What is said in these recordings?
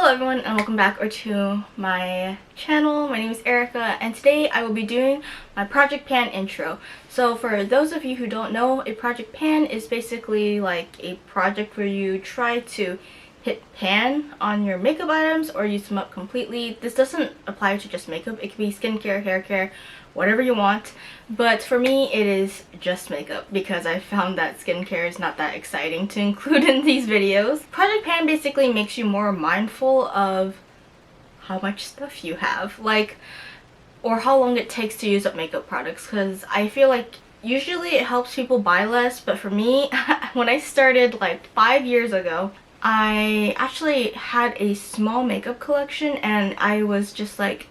Hello everyone and welcome back to my channel. My name is Erica and today I will be doing my project pan intro. So for those of you who don't know, a project pan is basically like a project where you try to hit pan on your makeup items or use them up completely. This doesn't apply to just makeup. It could be skincare, hair care, whatever you want. But for me it is just makeup because I found that skincare is not that exciting to include in these videos. Project pan basically makes you more mindful of how much stuff you have, like, or how long it takes to use up makeup products, because I feel like usually it helps people buy less, but for me when I started like 5 years ago, I actually had a small makeup collection and I was just like,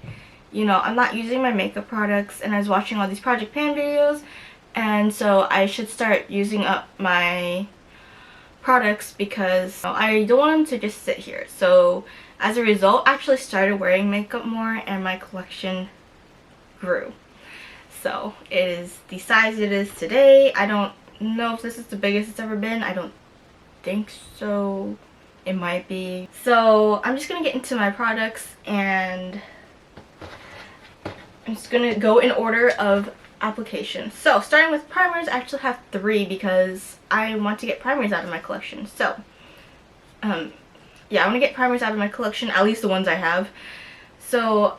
you know, I'm not using my makeup products, and I was watching all these project pan videos, and so I should start using up my products because I don't want them to just sit here. So as a result, I actually started wearing makeup more and my collection grew. So it is the size it is today. I don't know if this is the biggest it's ever been. I don't think so. It might be. So I'm just gonna get into my products and I'm just gonna go in order of application. So starting with primers, I actually have 3 because I want to get primers out of my collection. So yeah, I want to get primers out of my collection, at least the ones I have. So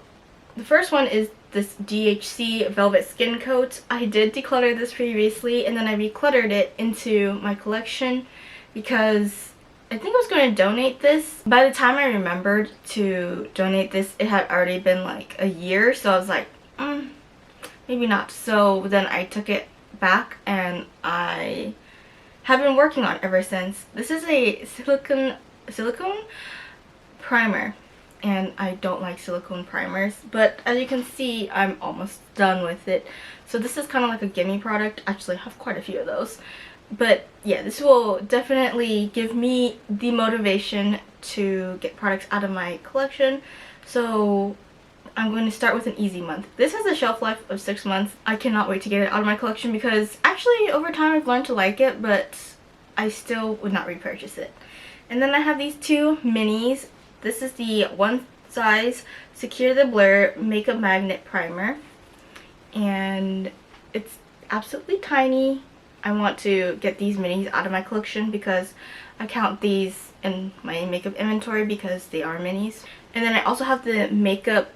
the first one is this DHC Velvet Skin coat. I did declutter this previously and then I recluttered it into my collection because I think I was going to donate this. By the time I remembered to donate this, it had already been like a year, so I was like, maybe not. So then I took it back and I have been working on it ever since. This is a silicone primer and I don't like silicone primers, but as you can see I'm almost done with it. So this is kind of like a gimme product. Actually I have quite a few of those. But yeah, this will definitely give me the motivation to get products out of my collection. So I'm going to start with an easy month. This has a shelf life of 6 months. I cannot wait to get it out of my collection because actually over time I've learned to like it, but I still would not repurchase it. And then I have these 2 minis. This is the One Size Secure the Blur Makeup Magnet Primer. And it's absolutely tiny. I want to get these minis out of my collection because I count these in my makeup inventory because they are minis. And then I also have the Makeup,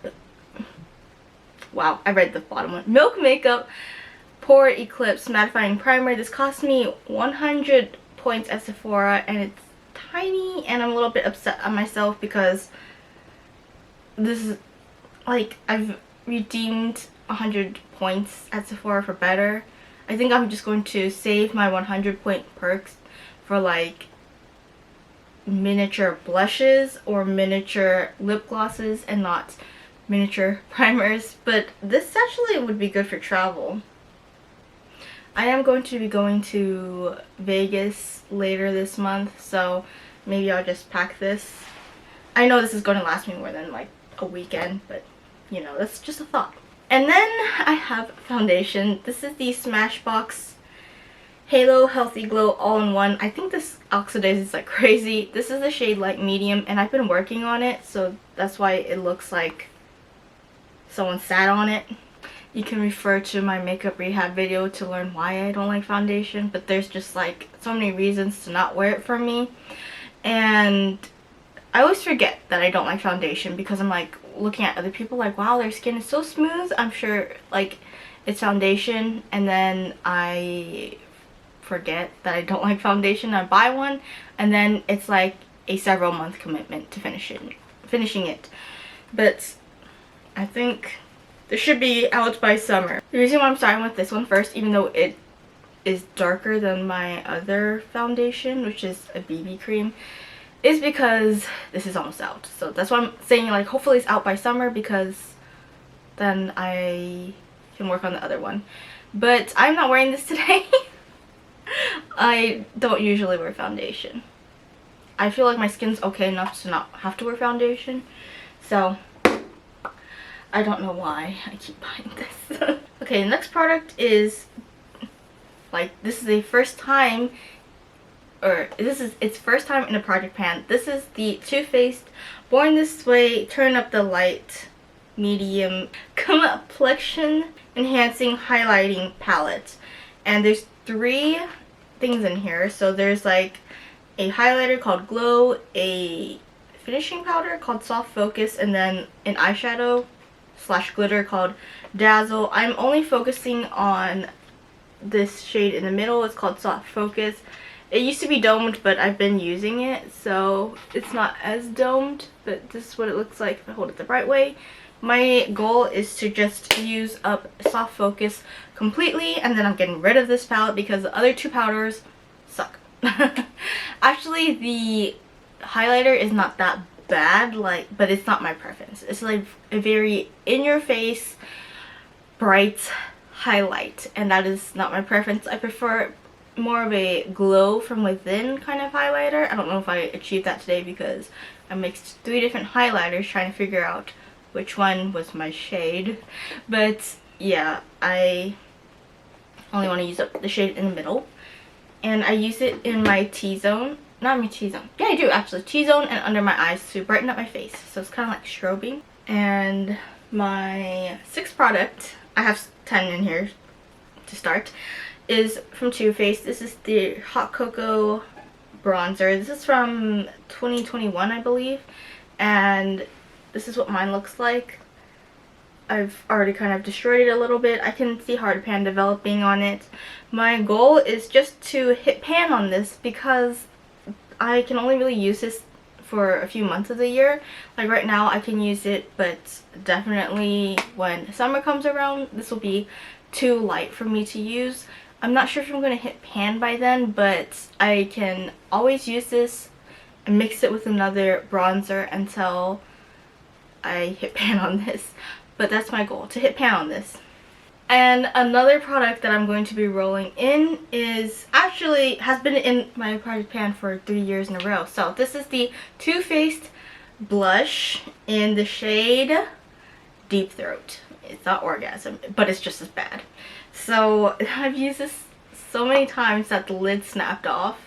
wow, I read the bottom one, Makeup Pore Eclipse Mattifying Primer. This cost me 100 points at Sephora and it's tiny, and I'm a little bit upset at myself because this is like, I've redeemed 100 points at Sephora for better. I think I'm just going to save my 100 point perks for like miniature blushes or miniature lip glosses and not miniature primers. But this actually would be good for travel. I am going to be going to Vegas later this month, so maybe I'll just pack this. I know this is going to last me more than like a weekend, but you know, that's just a thought. And then I have foundation. This is the Smashbox Halo Healthy Glow All-in-One. I think this oxidizes like crazy. This is the shade Light Medium and I've been working on it, so that's why it looks like someone sat on it. You can refer to my makeup rehab video to learn why I don't like foundation, but there's just like so many reasons to not wear it for me. And I always forget that I don't like foundation because I'm like looking at other people like, wow, their skin is so smooth, I'm sure like it's foundation, and then I forget that I don't like foundation. I buy one and then it's like a several month commitment to finishing it. But I think this should be out by summer. The reason why I'm starting with this one first, even though it is darker than my other foundation, which is a BB cream, is because this is almost out. So that's why I'm saying like hopefully it's out by summer because then I can work on the other one. But I'm not wearing this today. I don't usually wear foundation. I feel like my skin's okay enough to not have to wear foundation. So I don't know why I keep buying this. Okay, next product is like, this is the first time or this is its first time in a project pan. This is the Too Faced Born This Way Turn Up the Light Medium Complexion Enhancing Highlighting Palette. And there's 3 things in here. So there's like a highlighter called Glow, a finishing powder called Soft Focus, and then an eyeshadow / glitter called Dazzle. I'm only focusing on this shade in the middle. It's called Soft Focus. It used to be domed, but I've been using it, so it's not as domed, but this is what it looks like if I hold it the right way. My goal is to just use up Soft Focus completely, and then I'm getting rid of this palette because the other 2 powders suck. Actually, the highlighter is not that bad, but it's not my preference. It's like a very in-your-face, bright highlight, and that is not my preference. I prefer more of a glow from within kind of highlighter. I don't know if I achieved that today because I mixed 3 different highlighters trying to figure out which one was my shade. But yeah, I only want to use up the shade in the middle, and I use it in my T-zone. Not my T-zone. Yeah, I do actually. T-zone and under my eyes to brighten up my face. So it's kind of like strobing. And my 6th product, I have 10 in here to start, is from Too Faced. This is the Hot Cocoa Bronzer. This is from 2021, I believe. And this is what mine looks like. I've already kind of destroyed it a little bit. I can see hard pan developing on it. My goal is just to hit pan on this because I can only really use this for a few months of the year. Like right now I can use it, but definitely when summer comes around, this will be too light for me to use. I'm not sure if I'm going to hit pan by then, but I can always use this and mix it with another bronzer until I hit pan on this. But that's my goal, to hit pan on this. And another product that I'm going to be rolling in is actually has been in my project pan for 3 years in a row. So this is the Too Faced blush in the shade Deep Throat. It's not Orgasm, but it's just as bad. So I've used this so many times that the lid snapped off.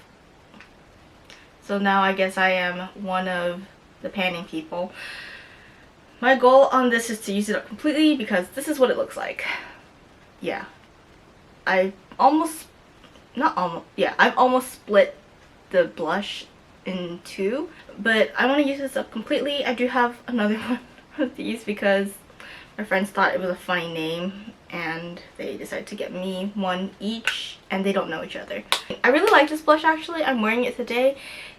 So now I guess I am one of the panning people. My goal on this is to use it up completely because this is what it looks like. Yeah, I've almost split the blush in 2, but I want to use this up completely. I do have another one of these because my friends thought it was a funny name and they decided to get me one each, and they don't know each other. I really like this blush actually. I'm wearing it today.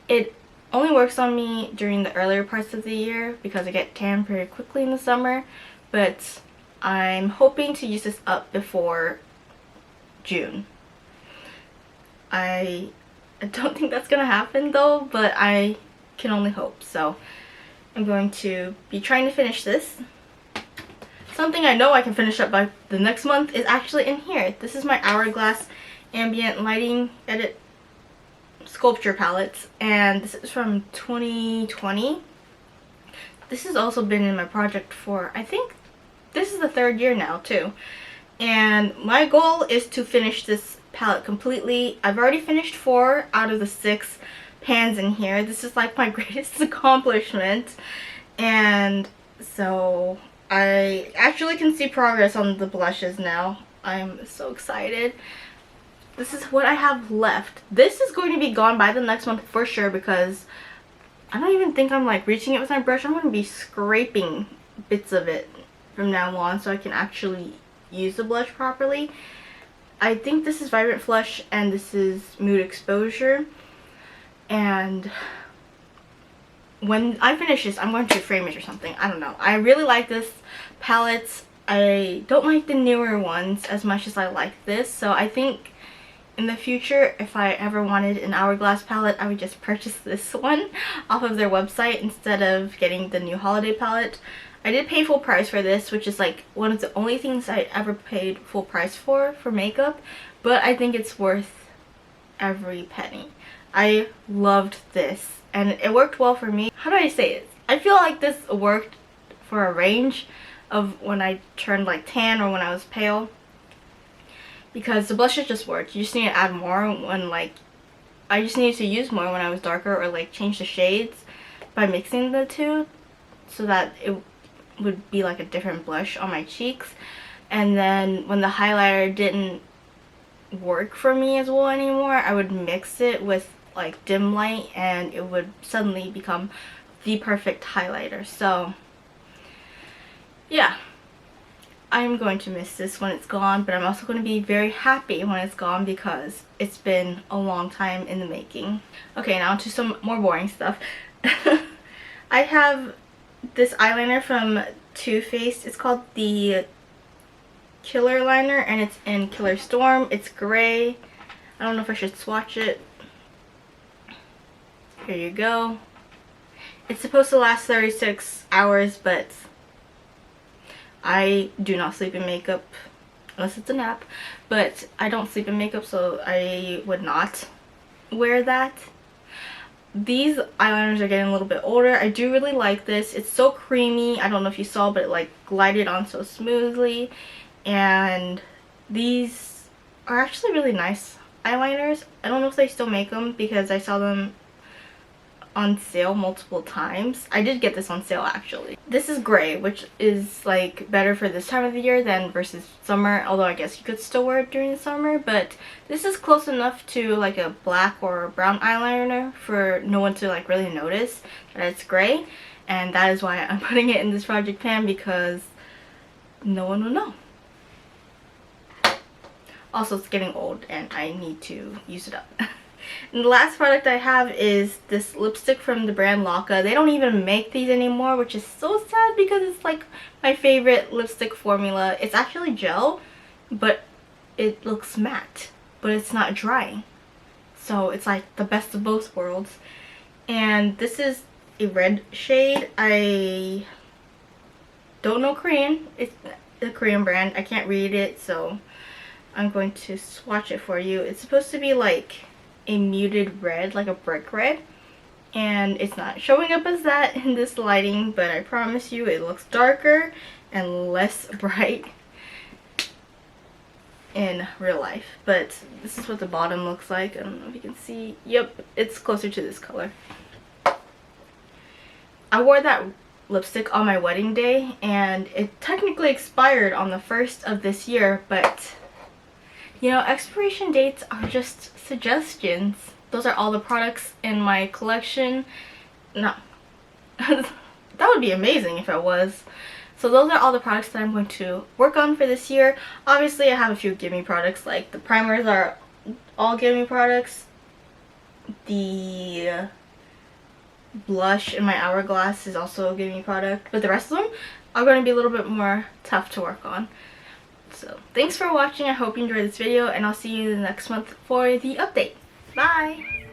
It only works on me during the earlier parts of the year because I get tan very quickly in the summer, but I'm hoping to use this up before June. I don't think that's gonna happen though, but I can only hope. So I'm going to be trying to finish this. Something I know I can finish up by the next month is actually in here. This is my Hourglass Ambient Lighting Edit Sculpture Palette, and this is from 2020. This has also been in my project for, I think, this is the 3rd year now too. And my goal is to finish this palette completely. I've already finished 4 out of the 6 pans in here. This is like my greatest accomplishment. And so I actually can see progress on the blushes now. I'm so excited. This is what I have left. This is going to be gone by the next month for sure because I don't even think I'm like reaching it with my brush. I'm going to be scraping bits of it from now on so I can actually use the blush properly. I think this is Vibrant Flush and this is Mood Exposure. And when I finish this, I'm going to frame it or something. I don't know. I really like this palette. I don't like the newer ones as much as I like this. So I think in the future, if I ever wanted an Hourglass palette, I would just purchase this one off of their website instead of getting the new holiday palette. I did pay full price for this, which is like one of the only things I ever paid full price for makeup, but I think it's worth every penny. I loved this and it worked well for me. How do I say it? I feel like this worked for a range of when I turned like tan or when I was pale, because the blushes just worked. You just need to add more when like I just needed to use more when I was darker, or like change the shades by mixing the two so that it would be like a different blush on my cheeks. And then when the highlighter didn't work for me as well anymore, I would mix it with like dim light and it would suddenly become the perfect highlighter. So yeah, I'm going to miss this when it's gone, but I'm also going to be very happy when it's gone because it's been a long time in the making. Okay, now to some more boring stuff. I have this eyeliner from Too Faced. It's called the Killer Liner and it's in Killer Storm. It's gray. I don't know if I should swatch it. Here you go. It's supposed to last 36 hours, but I do not sleep in makeup unless it's a nap. But I don't sleep in makeup, so I would not wear that. These eyeliners are getting a little bit older. I do really like this. It's so creamy. I don't know if you saw, but it like glided on so smoothly. And these are actually really nice eyeliners. I don't know if they still make them because I saw them on sale multiple times. I did get this on sale actually. This is gray, which is like better for this time of the year than versus summer, although I guess you could still wear it during the summer. But this is close enough to like a black or brown eyeliner for no one to like really notice that it's gray, and that is why I'm putting it in this project pan, because no one will know. Also, it's getting old and I need to use it up. And the last product I have is this lipstick from the brand LAKA. They don't even make these anymore, which is so sad because it's like my favorite lipstick formula. It's actually gel, but it looks matte, but it's not drying. So it's like the best of both worlds. And this is a red shade. I don't know Korean. It's a Korean brand. I can't read it, so I'm going to swatch it for you. It's supposed to be like a muted red, like a brick red, and it's not showing up as that in this lighting, but I promise you it looks darker and less bright in real life. But this is what the bottom looks like. I don't know if you can see. Yep, it's closer to this color. I wore that lipstick on my wedding day and it technically expired on the 1st of this year, but you know, expiration dates are just suggestions. Those are all the products in my collection. No. That would be amazing if it was. So those are all the products that I'm going to work on for this year. Obviously, I have a few gimme products, like the primers are all gimme products. The blush in my Hourglass is also a gimme product. But the rest of them are going to be a little bit more tough to work on. So thanks for watching. I hope you enjoyed this video, and I'll see you next month for the update. Bye!